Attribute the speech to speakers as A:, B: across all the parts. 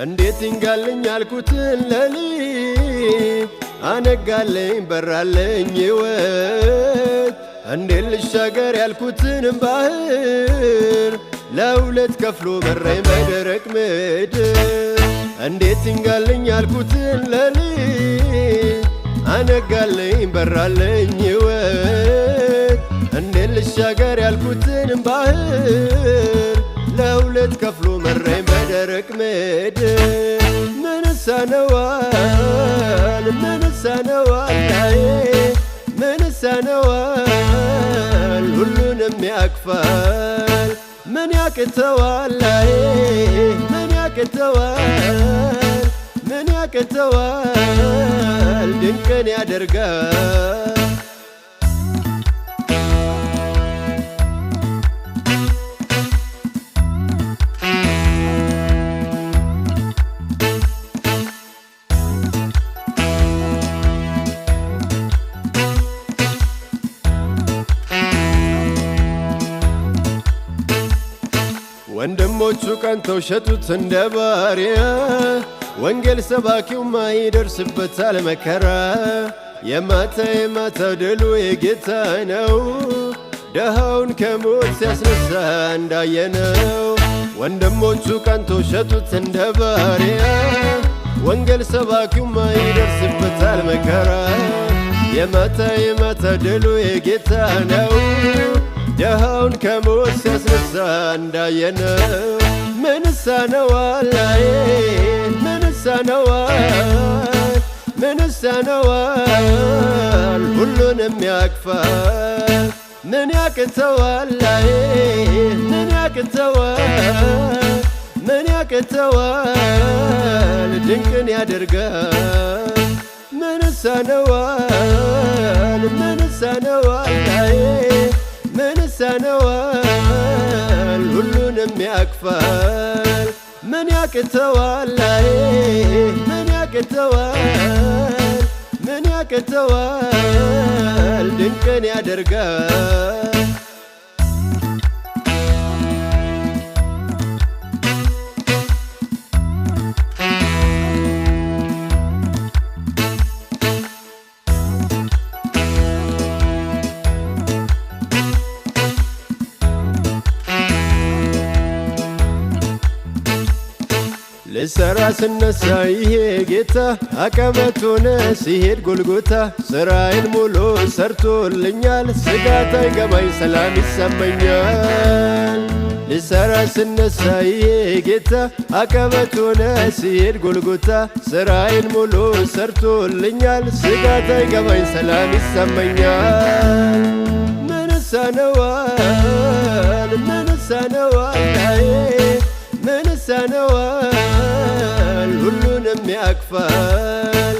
A: እንዴት ይንጋልኝ ያልኩትን ሌሊት አነጋለኝ በራለኝ ሕይወት እንዴት ልሻገር ያልኩትን ባህር ለሁለት ከፍሎ መራኝ በደረቅ ምድር እንዴት ይንጋልኝ ያልኩትን ሌሊት አነጋለኝ በራለኝ ሕይወት እንዴት ልሻገር ያልኩትን ባህር ለሁለት ከፍሎ መራኝ በደረቅ ምድር ምን ሳነዋል ምን ሳነዋል ሁሉንም ያቅፋል ምን ያቅተዋል ምን ያቅተዋል ድንቅን ያደርጋል ወንድሞቹ ቀንተው ሸጡት እንደ ባሪያ ወንጌል ሰባኪው ማይደርስበታል መከራ የማታ ድሉ የጌታ ነው ደሃውን ከሞት ሲያስነሳ እንዳየነው ወንድሞቹ ቀንተው ሸጡት እንደ ባሪያ ወንጌል ሰባኪው ማይደርስበታል መከራ የማታ ድሉ የጌታ ነው ደሃውን ከሞት ሲያስነሳ እንዳየነው ምን ሳነዋል ሁሉንም ያቅፋል ምን ያቅተዋል ድንቅን ያደርጋል ምን ሳነዋል ምን ሳነዋል ሁሉንም ያቅፋል ምን ያቅተዋል ድንቅን ያደርጋል ልሰራ ስነሳ ይሄ ጌታ አቀበት ሆነ ሲሄድ ጎልጎታ ስራዬን ሙሉ ሰርቶልኛል ስጋት አይገባኝ ሰላም ይሰማኛል ልሰራ ስነሳ ይሄ ጌታ አቀበት ሆነ ሲሄድ ጎልጎታ ስራዬን ሙሉ ሰርቶልኛል ስጋት አይገባኝ ሰላም ይሰማኛል ምን ሳነዋል ሁሉንም ያቅፋል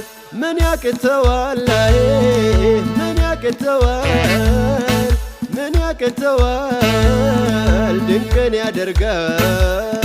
A: ምን ያቅተዋል ድንቅን ያደርጋል